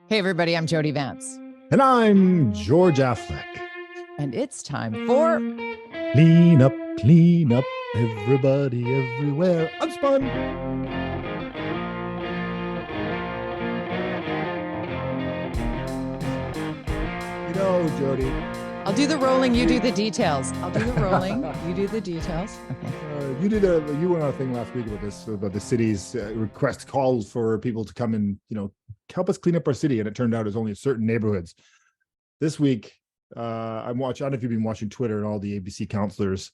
Hey, everybody, I'm Jody Vance. And I'm George-Affleck. And it's time for Clean up, everybody everywhere. UnSpun. Jody. I'll do the rolling, you do the details. I'll do the rolling, you do the details. Okay. You went on a thing last week about the city's request calls for people to come and, help us clean up our city. And it turned out it was only certain neighborhoods. This week, I don't know if you've been watching Twitter, and all the ABC councillors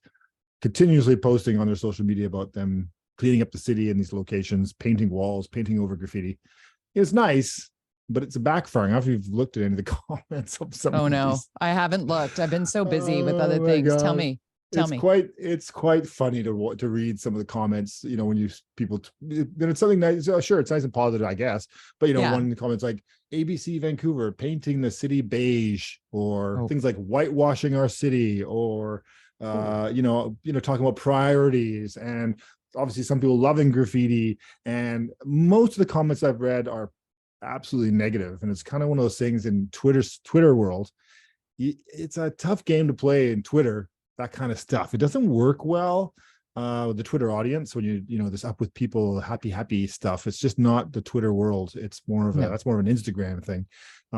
continuously posting on their social media about them cleaning up the city in these locations, painting walls, painting over graffiti. It's nice, but it's a backfiring. I don't know if you've looked at any of the comments of some Oh, of no, these. I haven't looked. I've been so busy with other things. God. Tell me. It's quite funny to read some of the comments, when it's something nice. Sure, it's nice and positive, I guess. But, one of the comments like ABC Vancouver painting the city beige, or things like whitewashing our city, or, talking about priorities. And obviously some people loving graffiti. And most of the comments I've read are absolutely negative. And it's kind of one of those things in Twitter world. It's a tough game to play in Twitter, that kind of stuff. It doesn't work well with the Twitter audience when this up with people, happy stuff. It's just not the Twitter world. It's more of that's more of an Instagram thing.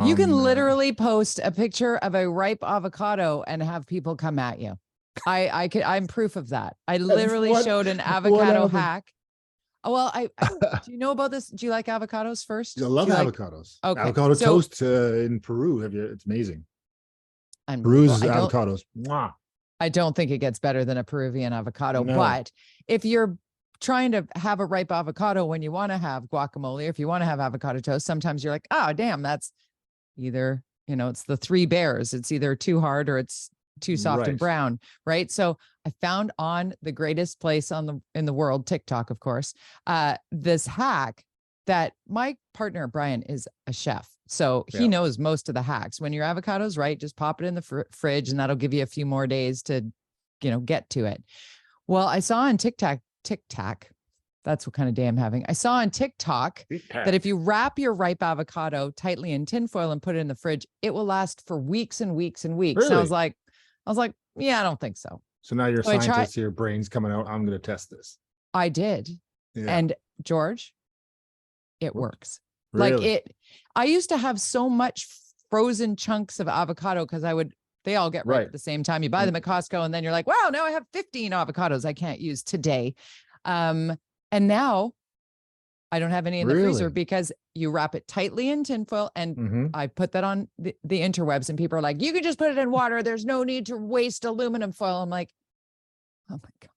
You can literally post a picture of a ripe avocado and have people come at you. I'm proof of that. I literally showed an avocado hack. Oh, well, do you know about this? Do you like avocados first? I love avocados. Okay. Avocado toast in Peru. It's amazing. Peru's avocados. Mwah. I don't think it gets better than a Peruvian avocado, but if you're trying to have a ripe avocado when you want to have guacamole, or if you want to have avocado toast, sometimes you're like, oh, damn, that's either, it's the three bears. It's either too hard or it's too soft and brown, right? So I found on the greatest place in the world, TikTok, of course, this hack that my partner, Brian, is a chef. So he knows most of the hacks. When your avocado's right, just pop it in the fridge and that'll give you a few more days to, get to it. Well, I saw on TikTok, that's what kind of day I'm having. I saw on TikTok that if you wrap your ripe avocado tightly in tinfoil and put it in the fridge, it will last for weeks and weeks and weeks. Really? And I was like, yeah, I don't think so. So now you're a scientist, your brain's coming out. I'm going to test this. I did. Yeah. And George, it works. Really? I used to have so much frozen chunks of avocado because they all get ripe at the same time. You buy them at Costco and then you're like, wow, now I have 15 avocados I can't use today. And now I don't have any in the freezer because you wrap it tightly in tinfoil. And I put that on the interwebs and people are like, you can just put it in water. There's no need to waste aluminum foil. I'm like, oh my God.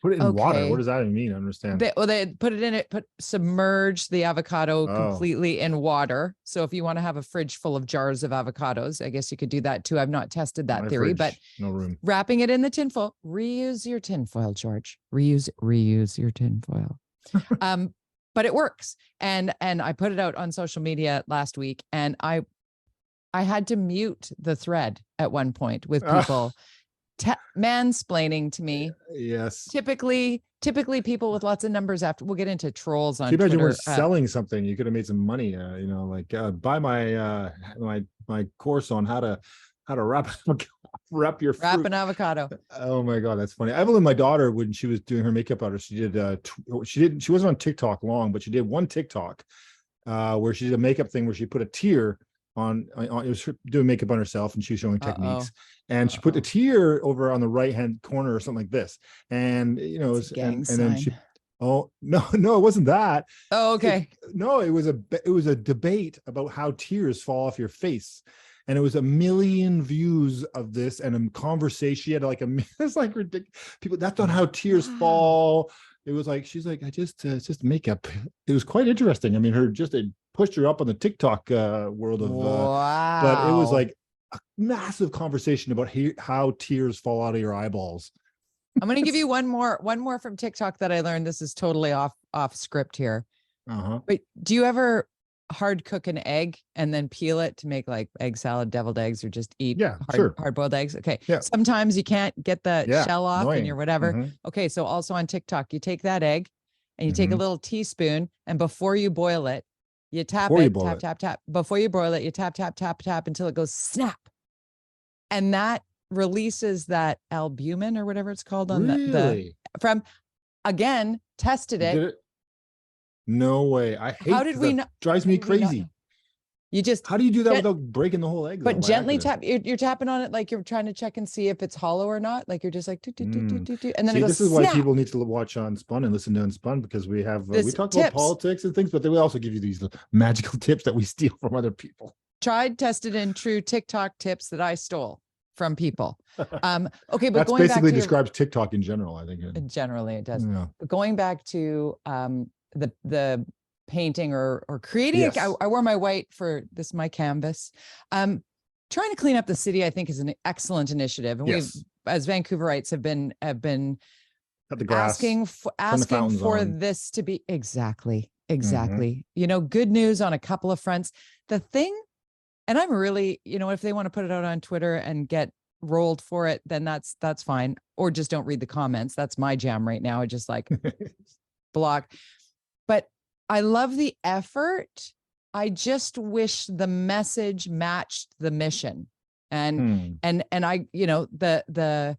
Put it in water. What does that even mean? I understand. They put it in it, submerge the avocado completely in water. So if you want to have a fridge full of jars of avocados, I guess you could do that too. I've not tested that theory, but no room. Wrapping it in the tinfoil, reuse your tinfoil, George. Reuse your tinfoil. But it works. And I put it out on social media last week, and I had to mute the thread at one point with people mansplaining to me. Yes. Typically people with lots of numbers after. We'll get into trolls on Twitter. Imagine we're selling something. You could have made some money. Buy my my course on how to wrap your fruit. Wrap an avocado. Oh my God, that's funny. Evelyn, my daughter, when she was doing her makeup artist, she wasn't on TikTok long, but she did one TikTok where she did a makeup thing where she put a tear on it was doing makeup on herself, and she was showing techniques, and she put the tear over on the right hand corner or something like this, and and then she no, it wasn't that. Oh, okay. It was a debate about how tears fall off your face. And it was 1 million views of this, and a conversation. She had it's like ridiculous. People, that's not how tears fall. It was like, she's like, it's just makeup. It was quite interesting. I mean, it pushed her up on the TikTok world of, but it was like a massive conversation about how tears fall out of your eyeballs. I'm going to give you one more from TikTok that I learned. This is totally off script here. But do you ever hard cook an egg and then peel it to make like egg salad, deviled eggs, or just eat hard boiled eggs? Okay. Yeah. Sometimes you can't get the shell off and you're whatever. Okay. So also on TikTok, you take that egg and you take a little teaspoon, and before you boil it, You tap Before you it, boil tap, it. tap, tap. Before you boil it, you tap, tap, tap, tap until it goes snap. And that releases that albumin or whatever it's called on Really? from, again, tested You it. did it? No way. I hate How did we know? drives How me did we not crazy. know? You just, How do you do that without breaking the whole egg though, but by gently accident? tap. You're tapping on it like you're trying to check and see if it's hollow or not. Like you're just like, do, do, do, do, do, do, and then See, it goes this is why snap. people need to watch UnSpun and listen to UnSpun, because we have we This talk about tips. politics and things, but they will also give you these magical tips that we steal from other people. Tried, tested, and true TikTok tips that I stole from people. Okay, but That's going basically back to describes TikTok in general, I think. generally it does. Yeah. But going back to the painting or creating Yes. I wore my white for this, my canvas. Trying to clean up the city, I think, is an excellent initiative. And Yes. we've, as Vancouverites, have been Cut the grass, asking for fountains on. this to be exactly. Mhm. You know, good news on a couple of fronts. The thing, and I'm really, you know, if they want to put it out on Twitter and get rolled for it, then that's fine. Or just don't read the comments. That's my jam right now. I just like block. But I love the effort. I just wish the message matched the mission. And I, you know, the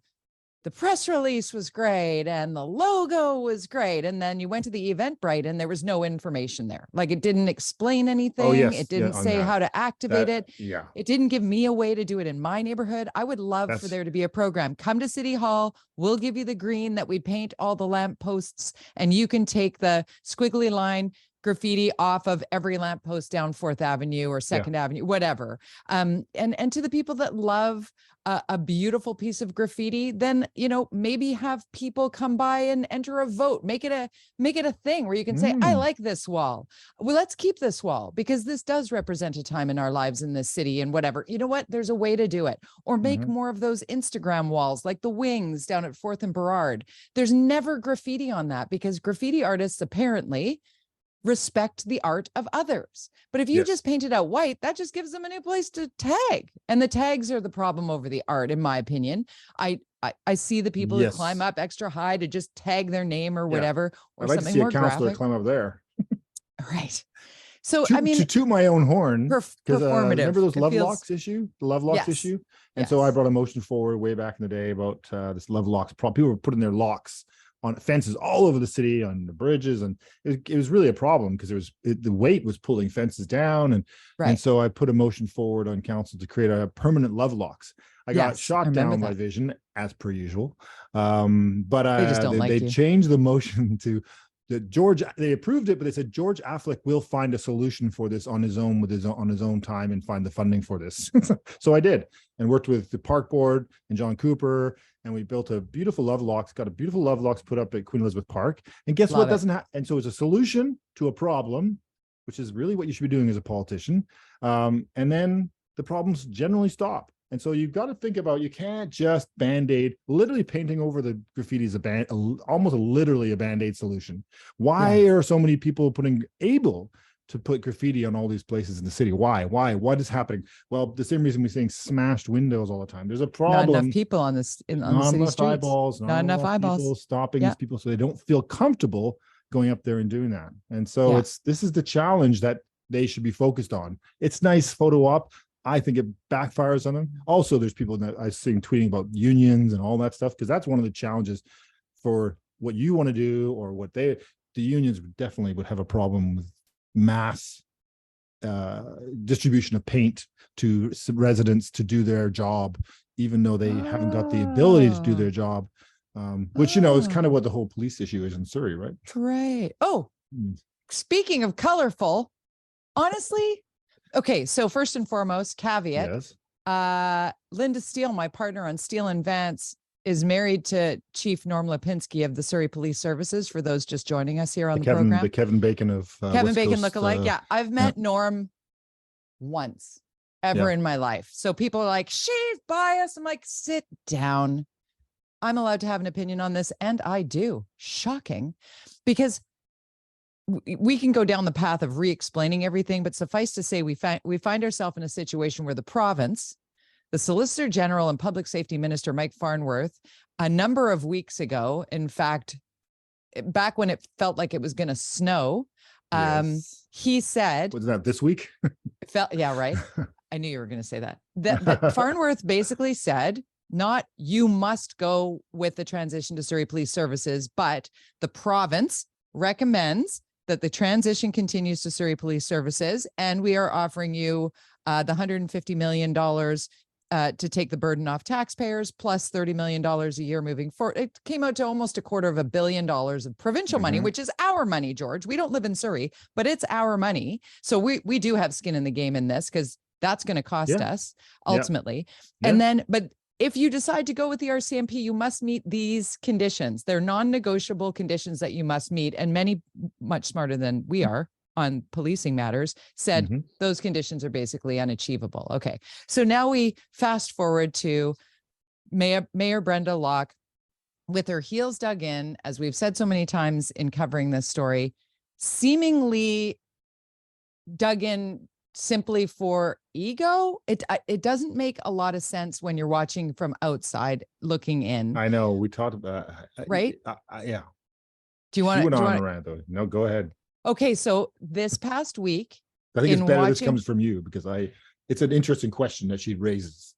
press release was great and the logo was great. And then you went to the Eventbrite and there was no information there. Like it didn't explain anything. Oh, yes. It didn't say how to activate it. Yeah. It didn't give me a way to do it in my neighborhood. I would love for there to be a program. Come to City Hall. We'll give you the green that we paint all the lamp posts, and you can take the squiggly line graffiti off of every lamppost down 4th Avenue or 2nd Avenue, whatever. And to the people that love a beautiful piece of graffiti, then, you know, maybe have people come by and enter a vote, make it a thing where you can say, I like this wall. Well, let's keep this wall because this does represent a time in our lives in this city and whatever. You know what? There's a way to do it. Or make more of those Instagram walls like the Wings down at 4th and Burrard. There's never graffiti on that because graffiti artists apparently respect the art of others. But if you just paint it out white, that just gives them a new place to tag. And the tags are the problem over the art, in my opinion. I see the people who climb up extra high to just tag their name or whatever, or I'd like something to see more a counselor graphic. climb up there. Right. So I mean, to toot my own horn, because performative. remember those Lovelocks issue, the Lovelocks issue, and so I brought a motion forward way back in the day about this Lovelocks problem. People were putting their locks on fences all over the city, on the bridges, and it was really a problem because the weight was pulling fences down, and so I put a motion forward on council to create a permanent Lovelocks. I got shot down by Vision as per usual, but they just don't like they you. changed the motion to. They approved it, but they said George Affleck will find a solution for this on his own on his own time and find the funding for this. So I did, and worked with the park board and John Cooper, and we built a beautiful Lovelocks. Got a beautiful Lovelocks put up at Queen Elizabeth Park. And guess what? Doesn't have. And so it's a solution to a problem, which is really what you should be doing as a politician. And then the problems generally stop. And so you've got to think about, you can't just Band-Aid, literally painting over the graffiti is almost literally a Band-Aid solution. Why are so many people able to put graffiti on all these places in the city? Why? What is happening? Well, the same reason we're seeing smashed windows all the time. There's a problem. Not enough people on the city streets. Eyeballs, not enough eyeballs. People stopping these people so they don't feel comfortable going up there and doing that. And so this is the challenge that they should be focused on. It's nice photo op. I think it backfires on them. Also, there's people that I see tweeting about unions and all that stuff, because that's one of the challenges for what you want to do, or what the unions definitely would have a problem with mass distribution of paint to residents to do their job, even though they haven't got the ability to do their job, which, you know, is kind of what the whole police issue is in Surrey, right? Right. Oh, speaking of colorful, honestly, okay, so first and foremost, caveat. Linda Steele, my partner on Steele and Vance, is married to Chief Norm Lipinski of the Surrey Police Services, for those just joining us here on the program. The Kevin Bacon of Kevin Bacon lookalike. Yeah, I've met Norm once ever in my life. So people are like, she's biased. I'm like, sit down. I'm allowed to have an opinion on this, and I do. Shocking, because we can go down the path of re-explaining everything, but suffice to say, we find ourselves in a situation where the province, the Solicitor General and Public Safety Minister Mike Farnworth, a number of weeks ago, in fact, back when it felt like it was going to snow, Yes. He said, was that this week? yeah, right. I knew you were going to say that. That Farnworth basically said, not you must go with the transition to Surrey Police Services, but the province recommends that the transition continues to Surrey Police Services, and we are offering you the $150 million to take the burden off taxpayers, plus $30 million a year moving forward. It came out to almost $250 million of provincial money, which is our money, George. We don't live in Surrey, but it's our money. So we do have skin in the game in this, because that's going to cost us ultimately. And then, but if you decide to go with the RCMP, you must meet these conditions. They're non-negotiable conditions that you must meet. And many, much smarter than we are on policing matters, said those conditions are basically unachievable. Okay. So now we fast forward to Mayor Brenda Locke with her heels dug in, as we've said so many times in covering this story, seemingly dug in simply for ego. It doesn't make a lot of sense when you're watching from outside looking in. I know, we talked about right. Yeah. Do you want to on a rant though? No, go ahead. Okay, so this past week, I think it's better this comes from you, because it's an interesting question that she raises.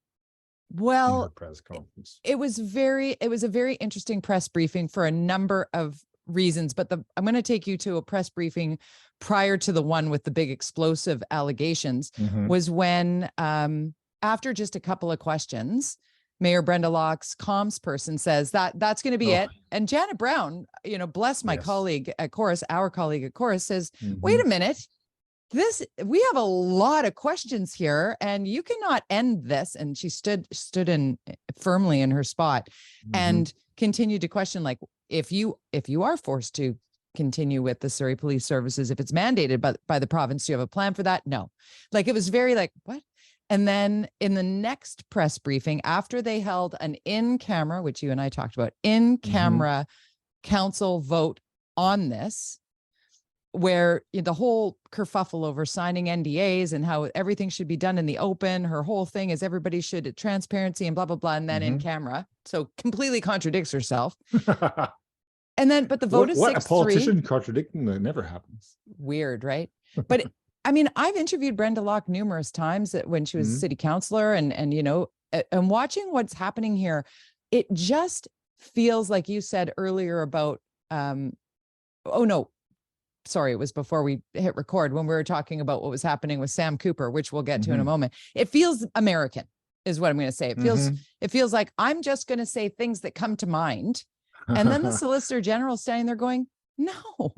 Well, in her press conference. It was a very interesting press briefing for a number of reasons, but I'm going to take you to a press briefing prior to the one with the big explosive allegations, was when after just a couple of questions, Mayor Brenda Locke's comms person says that's going to be it. And Janet Brown, bless my colleague at Chorus, our colleague at Chorus, says, wait a minute, we have a lot of questions here, and you cannot end this. And she stood in firmly in her spot and continued to question, like, if you are forced to continue with the Surrey Police Services, if it's mandated by the province, do you have a plan for that? No. Like, it was very like, what? And then in the next press briefing, after they held an in-camera, which you and I talked about, in-camera council vote on this, where the whole kerfuffle over signing NDAs and how everything should be done in the open, her whole thing is everybody should transparency and blah, blah, blah, and then in camera. So completely contradicts herself. And then, but the vote is 6-3. A politician contradicting that never happens. Weird, right? But I mean, I've interviewed Brenda Locke numerous times when she was city councilor, and and watching what's happening here, it just feels like you said earlier about, oh no, sorry, it was before we hit record, when we were talking about what was happening with Sam Cooper, which we'll get to in a moment. It feels American, is what I'm going to say. It feels like I'm just going to say things that come to mind. And then the Solicitor General standing there going, no,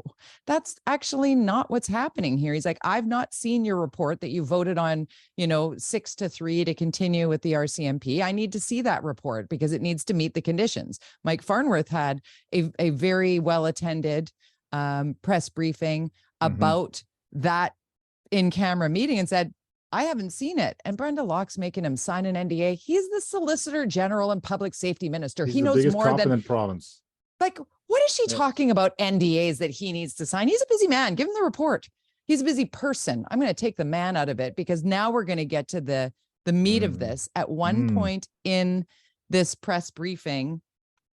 that's actually not what's happening here. He's like, I've not seen your report that you voted on, 6-3 to continue with the RCMP. I need to see that report because it needs to meet the conditions. Mike Farnworth had a very well-attended press briefing about that in-camera meeting and said, I haven't seen it. And Brenda Locke's making him sign an NDA. He's the Solicitor General and Public Safety Minister. He knows more than province. Like, what is she talking about NDAs that he needs to sign? He's a busy man. Give him the report. He's a busy person. I'm going to take the man out of it, because now we're going to get to the meat of this. At one point in this press briefing,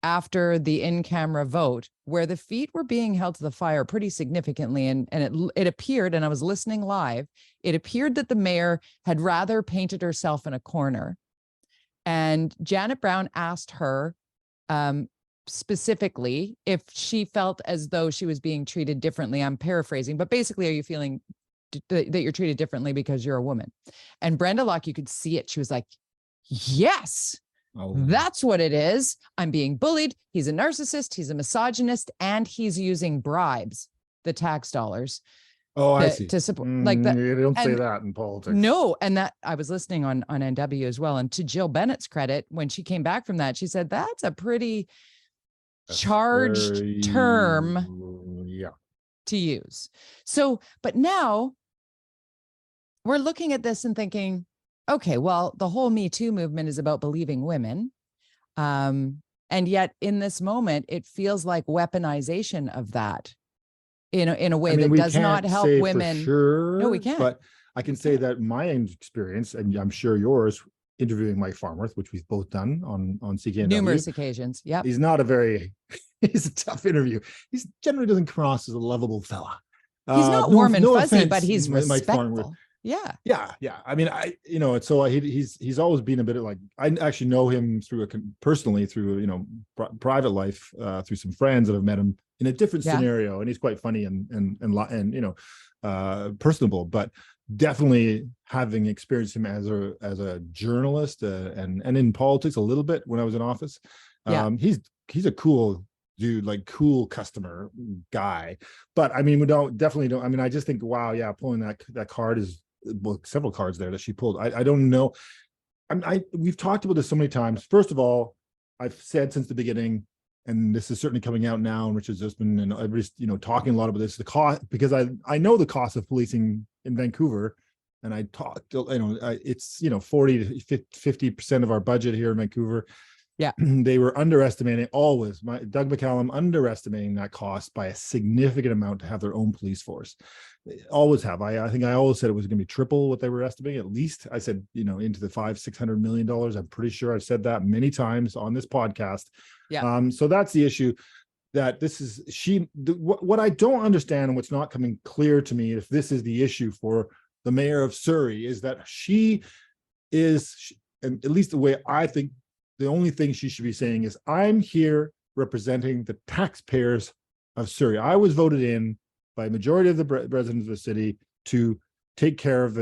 after the in-camera vote, where the feet were being held to the fire pretty significantly, and it appeared, and I was listening live, it appeared that the mayor had rather painted herself in a corner. And Janet Brown asked her specifically if she felt as though she was being treated differently. I'm paraphrasing, but basically, are you feeling that you're treated differently because you're a woman? And Brenda Locke, you could see it. She was like, yes. That's what it is. I'm being bullied. He's a narcissist. He's a misogynist, and he's using bribes, the tax dollars. I see. To support like that. You don't say that in politics. No. And that I was listening on NW as well. And to Jill Bennett's credit, when she came back from that, she said, that's a pretty charged term to use. So, but now we're looking at this and thinking, okay, well, the whole Me Too movement is about believing women. And yet in this moment, it feels like weaponization of that in a way that does not help women. Sure, no, we can't. But I can say that my experience, and I'm sure yours, interviewing Mike Farnworth, which we've both done on CKNW. Numerous occasions. Yeah. He's a tough interview. He generally doesn't cross as a lovable fella. He's not warm and fuzzy, but offense, he's Mike Farnworth. respectful. Yeah. Yeah. I mean, it's so he's always been a bit of like, I actually know him through personally through, private life, through some friends that have met him in a different scenario, and he's quite funny and personable, but definitely having experienced him as a journalist, and in politics a little bit when I was in office. He's a cool dude, like cool customer guy. But I mean, we definitely don't. I mean, I just think, wow, yeah, pulling that card is, well, several cards there that she pulled. I don't know. We've talked about this so many times. First of all, I've said since the beginning, and this is certainly coming out now, and Richard's just been, and everybody's, talking a lot about this, the cost, because I know the cost of policing in Vancouver, and I talked, it's 40 to 50% of our budget here in Vancouver. Yeah, they were underestimating Doug McCallum underestimating that cost by a significant amount to have their own police force. They always have. I think I always said it was going to be triple what they were estimating. At least I said, into the $500-600 million. I'm pretty sure I've said that many times on this podcast. Yeah. So that's the issue. That this is what I don't understand, and what's not coming clear to me, if this is the issue for the mayor of Surrey, is that she is, and at least the way I think, the only thing she should be saying is, I'm here representing the taxpayers of Surrey. I was voted in by a majority of the residents of the city to take care of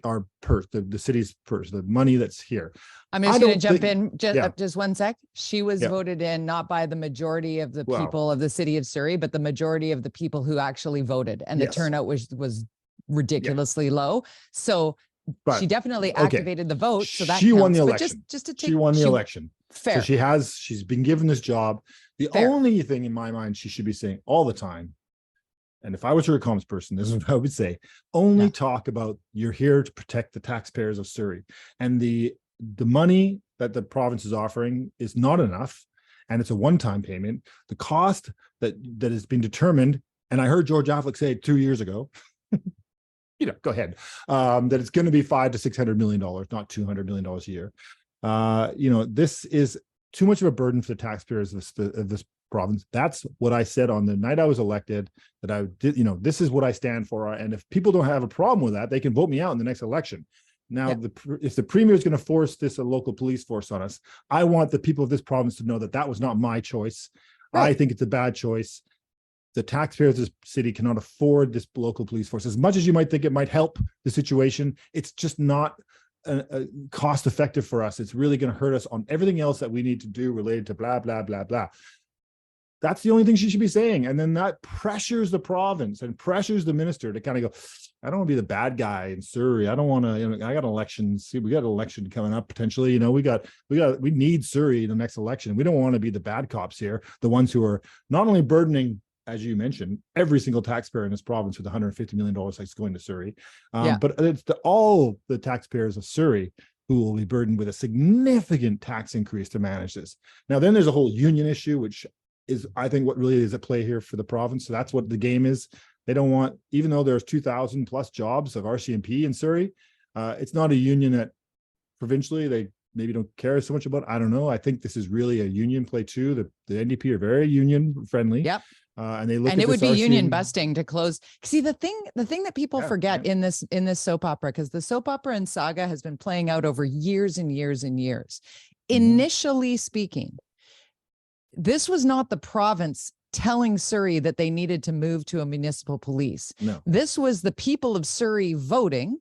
our purse, the city's purse, the money that's here. I'm just going to jump in just one sec. She was voted in not by the majority of the people of the city of Surrey, but the majority of the people who actually voted, and the turnout was ridiculously low. So she definitely activated the vote. So that she won the election. She won the election. Fair. So she's been given this job. The only thing in my mind she should be saying all the time, and if I was her comms person, this is what I would say: only talk about, you're here to protect the taxpayers of Surrey, and the money that the province is offering is not enough, and it's a one-time payment. The cost that has been determined, and I heard George-Affleck say it 2 years ago. Go ahead. That it's going to be $500 to $600 million, not $200 million a year. This is too much of a burden for the taxpayers of this province. That's what I said on the night I was elected, that I did, this is what I stand for. And if people don't have a problem with that, they can vote me out in the next election. Now, if the premier is going to force this local police force on us, I want the people of this province to know that that was not my choice. Right. I think it's a bad choice. The taxpayers of this city cannot afford this local police force. As much as you might think it might help the situation, it's just not cost effective for us. It's really going to hurt us on everything else that we need to do related to blah, blah, blah, blah. That's the only thing she should be saying. And then that pressures the province and pressures the minister to kind of go, I don't want to be the bad guy in Surrey. I don't want to, I got elections. See, we got an election coming up potentially. We need Surrey in the next election. We don't want to be the bad cops here, the ones who are not only burdening, as you mentioned, every single taxpayer in this province with $150 million that's going to Surrey. But it's all the taxpayers of Surrey who will be burdened with a significant tax increase to manage this. Now, then there's a whole union issue, which is, I think, what really is at play here for the province. So that's what the game is. They don't want, even though there's 2,000 plus jobs of RCMP in Surrey, it's not a union that provincially they maybe don't care so much about. I don't know. I think this is really a union play too. The NDP are very union friendly. Yep. And they look at it would be union busting to close. See, the thing that people forget in this soap opera, because the soap opera and saga has been playing out over years and years and years. Initially speaking, this was not the province telling Surrey that they needed to move to a municipal police. No. This was the people of Surrey voting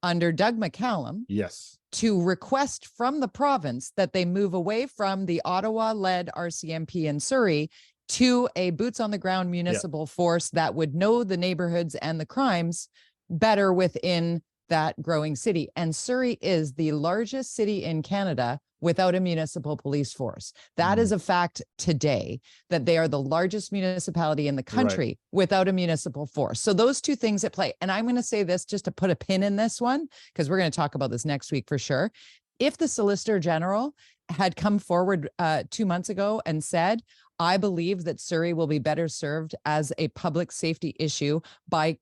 under Doug McCallum. Yes. To request from the province that they move away from the Ottawa-led RCMP in Surrey to a boots on the ground municipal force that would know the neighborhoods and the crimes better within that growing city. And Surrey is the largest city in Canada without a municipal police force. That is a fact today, that they are the largest municipality in the country without a municipal force. So those two things at play. And I'm going to say this just to put a pin in this one, because we're going to talk about this next week for sure. If the Solicitor General had come forward 2 months ago and said, I believe that Surrey will be better served as a public safety issue by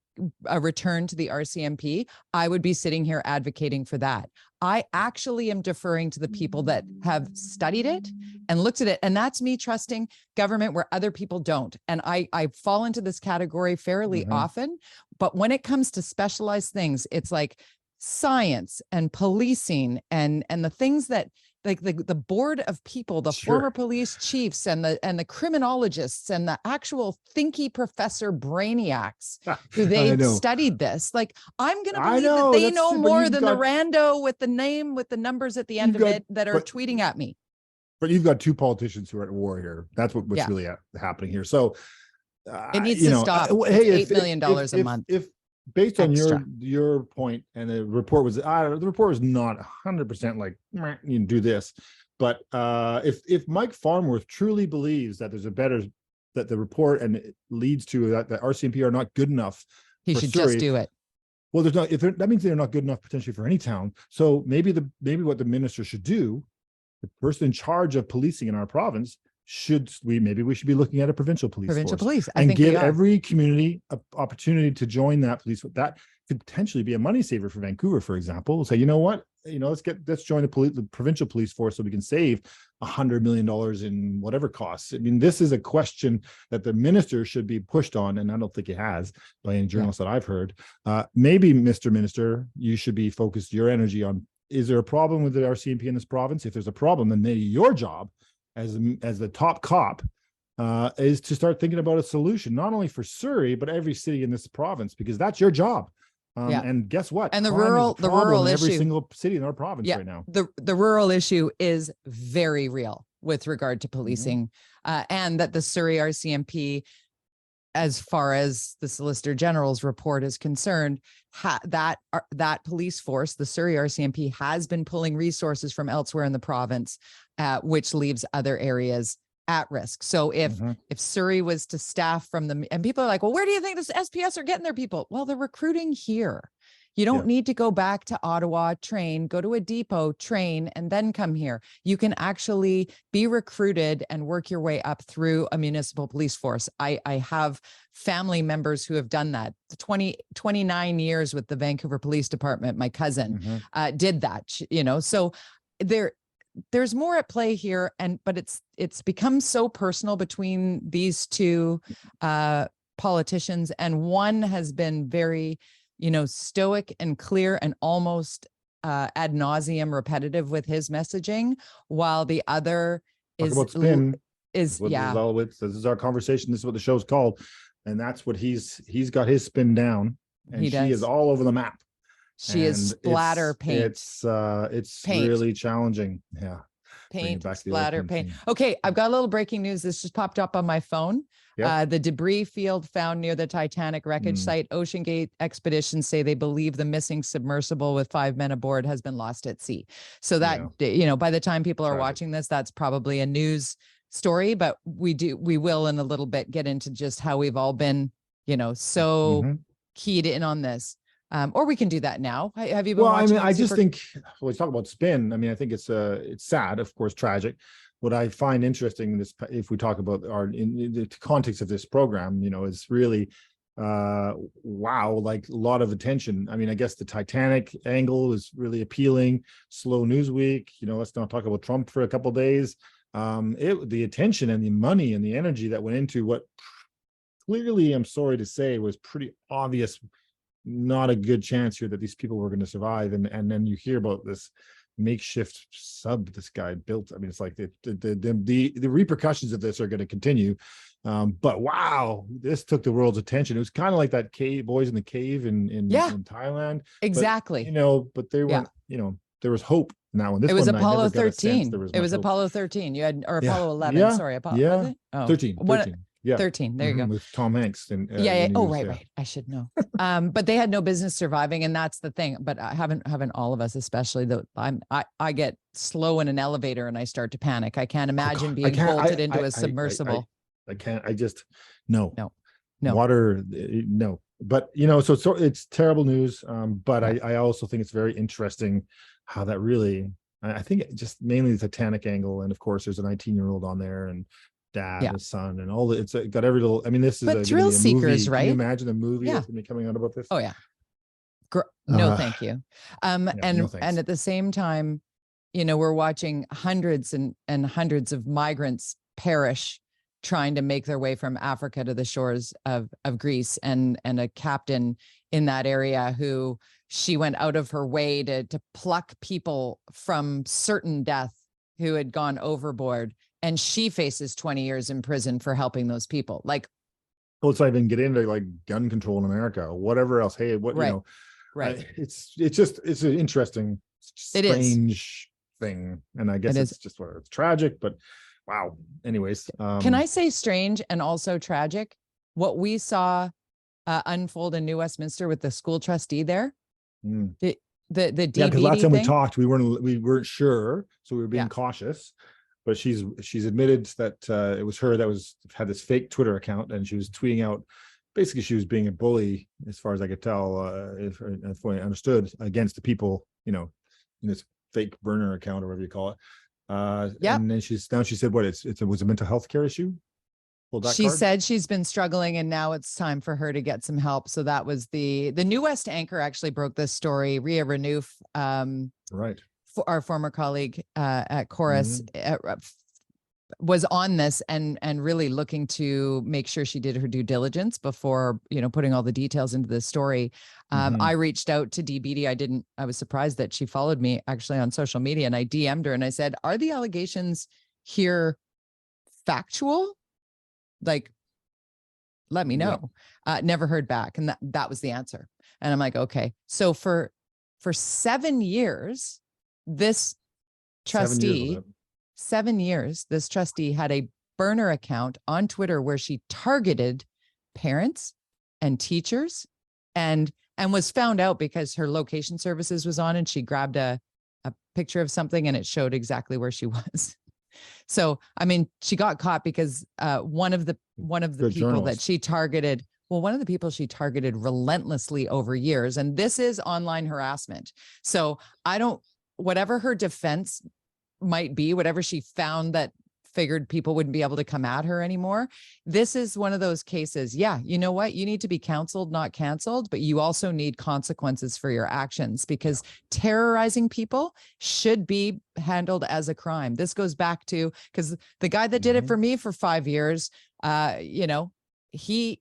a return to the RCMP. I would be sitting here advocating for that. I actually am deferring to the people that have studied it and looked at it. And that's me trusting government where other people don't. And I fall into this category fairly often. But when it comes to specialized things, it's like science and policing and the things that like the board of people, the former police chiefs and the criminologists and the actual thinky professor brainiacs who they've studied this. Like, I'm going to believe that they know more than the rando with the name, with the numbers at the end of it that are tweeting at me. But you've got two politicians who are at war here. That's what's really happening here. So it needs to stop. Hey, $8 million a month. If based on your point, and the report was not 100% like you can do this, but if Mike Farnworth truly believes that there's that the report and it leads to that the RCMP are not good enough, he should just do it. Well, there's not. That means they're not good enough potentially for any town. So maybe what the minister should do, the person in charge of policing in our province, maybe we should be looking at a provincial police and give every community an opportunity to join that police. That could potentially be a money saver for Vancouver, for example. We'll say, you know what, let's join the provincial police force so we can save $100 million in whatever costs. I mean, this is a question that the minister should be pushed on, and I don't think he has by any journalists that I've heard. Maybe, Mr. Minister, you should be focused your energy on, is there a problem with the RCMP in this province? If there's a problem, then maybe your job as the top cop is to start thinking about a solution, not only for Surrey, but every city in this province, because that's your job. And guess what? And the rural issue, every single city in our province right now. The rural issue is very real with regard to policing, and that the Surrey RCMP, as far as the Solicitor General's report is concerned, that police force, the Surrey RCMP, has been pulling resources from elsewhere in the province, which leaves other areas at risk. So if Surrey was to staff from them, and people are like, well, where do you think this SPS are getting their people? Well, they're recruiting here. You don't need to go back to Ottawa, go to a depot, train, and then come here. You can actually be recruited and work your way up through a municipal police force. I have family members who have done that. 29 years with the Vancouver Police Department. My cousin did that, so there's more at play here. But it's become so personal between these two politicians, and one has been very stoic and clear and almost ad nauseum repetitive with his messaging, while the other is spin. This is our conversation. This is what the show's called, and that's what he's got his spin down, and she is all over the map. She is splatter paint. It's paint. Really challenging. Yeah. Paint, splatter, paint. Okay, I've got a little breaking news. This just popped up on my phone. The debris field found near the Titanic wreckage site. OceanGate expeditions say they believe the missing submersible with 5 men aboard has been lost at sea. So that, by the time people are watching this, that's probably a news story, but we will in a little bit get into just how we've all been, so keyed in on this. Or we can do that now. Have you been watching? Well, I just think when we talk about spin, I think it's sad, of course, tragic. What I find interesting in this, if we talk about in the context of this program, is really, wow, like a lot of attention. I guess the Titanic angle is really appealing. Slow news week, let's not talk about Trump for a couple of days. The attention and the money and the energy that went into what clearly, I'm sorry to say, was pretty obvious. Not a good chance here that these people were going to survive, and then you hear about this makeshift sub this guy built. It's like the repercussions of this are going to continue. But wow, this took the world's attention. It was kind of like that boys in the cave in Thailand. Exactly. But, but they weren't. There was hope in that one. This it was one, Apollo 13. It was Apollo 13. You had Apollo 11. Sorry, Apollo. Yeah. Oh. 13. 13. There you go. With Tom Hanks and right. I should know. But they had no business surviving, and that's the thing. But haven't all of us, especially though. I get slow in an elevator and I start to panic. I can't imagine being bolted into a submersible. I can't. I just no. Water. No. But so it's terrible news. But I also think it's very interesting how that really. I think just mainly the Titanic angle, and of course there's a 19-year-old on there, and dad, the son, and all the, it's got every little, I mean, this is But a, thrill gonna be a movie. seekers, Can right? you imagine the movie Yeah. that's gonna be coming out about this? Oh yeah. No, Uh, thank you. yeah, And no thanks. at the same time, you know, we're watching hundreds and hundreds of migrants perish trying to make their way from Africa to the shores of Greece, and a captain in that area who she went out of her way to pluck people from certain death who had gone overboard, and she faces 20 years in prison for helping those people. Like, Well, let's not even get into like gun control in America or whatever else. Hey, what, right, you know, right. it's just, it's an interesting, strange thing. And I guess it's just what it's tragic, but wow. Anyways. Can I say strange and also tragic? What we saw unfold in New Westminster with the school trustee there, the DBD yeah, because last time we thing? talked, we weren't sure, so we were being cautious. But she's admitted that it was her that had this fake Twitter account, and she was tweeting out. Basically, she was being a bully, as far as I could tell, if I understood, against the people, you know, in this fake burner account or whatever you call it. And then she said, what it was a mental health care issue. She said she's been struggling, and now it's time for her to get some help. So that was the New West anchor actually broke this story. Rhea Renouf, right, our former colleague at Chorus, was on this and really looking to make sure she did her due diligence before, you know, putting all the details into the story. I reached out to DBD. I was surprised that she followed me actually on social media, and I DM'd her and I said, are the allegations here factual? Like, let me know. Never heard back. And that was the answer. And I'm like, okay. So for 7 years, this trustee, 7 years, this trustee had a burner account on Twitter where she targeted parents and teachers, and was found out because her location services was on, and she grabbed a picture of something and it showed exactly where she was. So, I mean, she got caught because one of the people that she targeted, one of the people she targeted relentlessly over years, and this is online harassment. So whatever her defense might be, whatever she found that figured people wouldn't be able to come at her anymore, this is one of those cases. Yeah, you know what? You need to be counseled, not canceled, but you also need consequences for your actions, because terrorizing people should be handled as a crime. This goes back to, because the guy that did it for me for 5 years, you know, he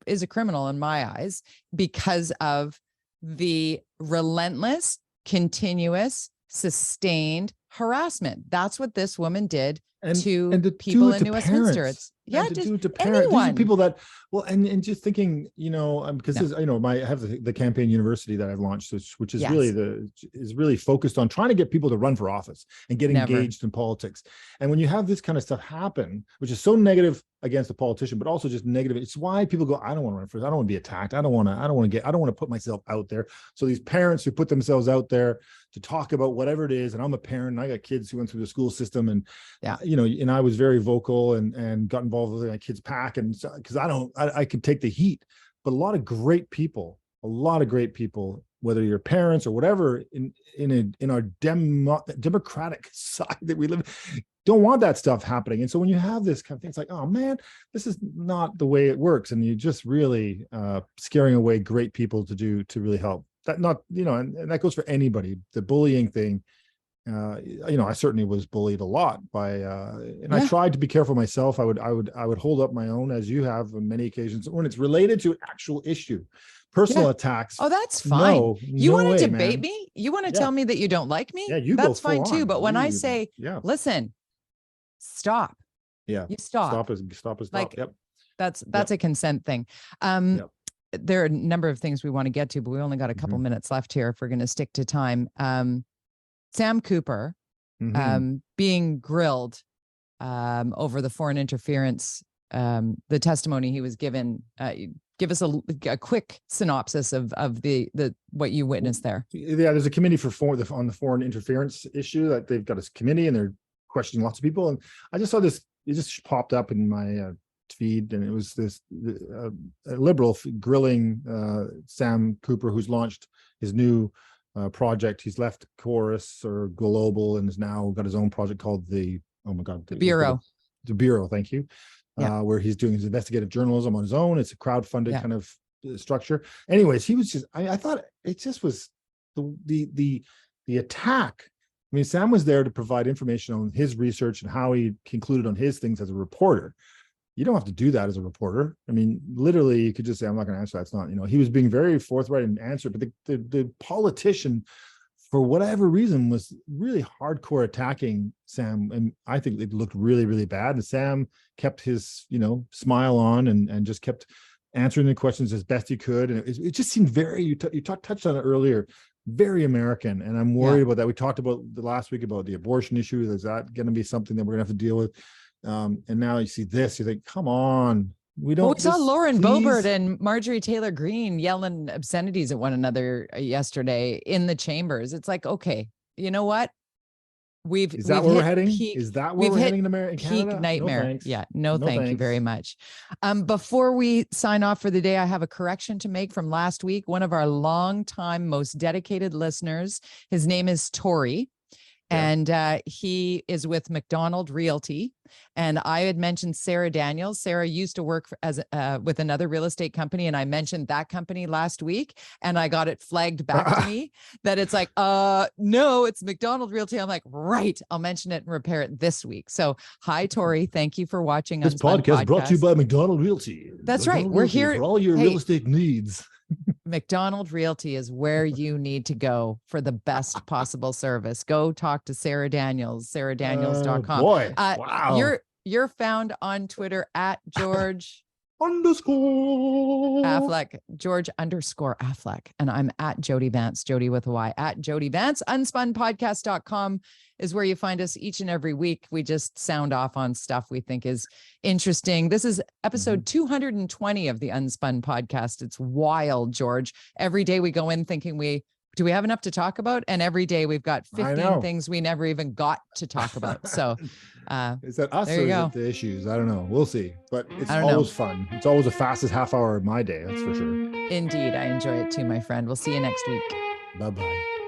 is a criminal in my eyes because of the relentless, continuous, sustained harassment. That's what this woman did to people in New Westminster. It's do it to parents. These are people that, well, and just thinking, you know, because this, you know, I have the campaign university that I've launched, which is really focused on trying to get people to run for office and get engaged in politics. And when you have this kind of stuff happen, which is so negative against the politician, but also just negative, it's why people go, I don't want to run for this. I don't want to be attacked. I don't want to put myself out there. So these parents who put themselves out there to talk about whatever it is, and I'm a parent, and I got kids who went through the school system, and you know, and I was very vocal and got involved with my kids' pack, and because I could take the heat. But a lot of great people, whether you're parents or whatever, in our democratic side that we live, don't want that stuff happening. And so when you have this kind of thing, it's like, oh man, this is not the way it works, and you're just really scaring away great people to really help. That, not, you know, and that goes for anybody. The bullying thing, you know, I certainly was bullied a lot by, and I tried to be careful myself. I would hold up my own, as you have on many occasions, when it's related to an actual issue. Personal attacks. Oh, that's fine. You want to debate man. me? You want to tell me that you don't like me? Yeah, you that's go fine too. But when I say, listen, stop. Yeah. You stop. Stop. Like, that's a consent thing. There are a number of things we want to get to, but we only got a couple minutes left here if we're going to stick to time. Sam Cooper being grilled over the foreign interference, the testimony he was given. Give us a quick synopsis of the what you witnessed there. Yeah, there's a committee on the foreign interference issue, that they've got a committee, and they're questioning lots of people. And I just saw this, it just popped up in my feed, and it was this liberal grilling Sam Cooper, who's launched his new project. He's left Chorus or Global and has now got his own project called the Bureau. the Bureau, thank you, Yeah. where he's doing his investigative journalism on his own. It's a crowdfunded kind of structure. Anyways, he was just, I thought it just was the attack. I mean, Sam was there to provide information on his research and how he concluded on his things as a reporter. You don't have to do that as a reporter. I mean, literally, you could just say, I'm not going to answer that. It's not, he was being very forthright and answered, but the politician, for whatever reason, was really hardcore attacking Sam. And I think it looked really, really bad. And Sam kept his, smile on and just kept answering the questions as best he could. And it just seemed very, you touched on it earlier, very American. And I'm worried about that. We talked about the last week about the abortion issue. Is that going to be something that we're going to have to deal with? And now you see this, you think, come on. We saw Lauren Boebert and Marjorie Taylor Greene yelling obscenities at one another yesterday in the chambers. It's like, okay, you know what? Is that where we're heading? Is that where we're heading in America? Peak nightmare. No, thank you very much. Before we sign off for the day, I have a correction to make from last week. One of our longtime, most dedicated listeners, his name is Tori. And he is with McDonald Realty. And I had mentioned Sarah Daniels. Sarah used to work with another real estate company. And I mentioned that company last week. And I got it flagged back to me that it's like, no, it's McDonald Realty. I'm like, right. I'll mention it and repair it this week. So hi, Tori. Thank you for watching. This podcast brought to you by McDonald Realty. That's right. We're here for all your real estate needs. McDonald Realty is where you need to go for the best possible service. Go talk to Sarah Daniels, sarah-daniels.com. Boy, wow. You're found on Twitter at George _Affleck, George_Affleck. And I'm at Jody Vance, Jody with a Y, at Jody Vance. UnSpunPodcast.com is where you find us each and every week. We just sound off on stuff we think is interesting. This is episode 220 of the Unspun podcast. It's wild, George. Every day we go in thinking do we have enough to talk about? And every day we've got 15 things we never even got to talk about. So is that us or is it the issues? I don't know. We'll see. But it's always fun. It's always the fastest half hour of my day. That's for sure. Indeed. I enjoy it too, my friend. We'll see you next week. Bye-bye.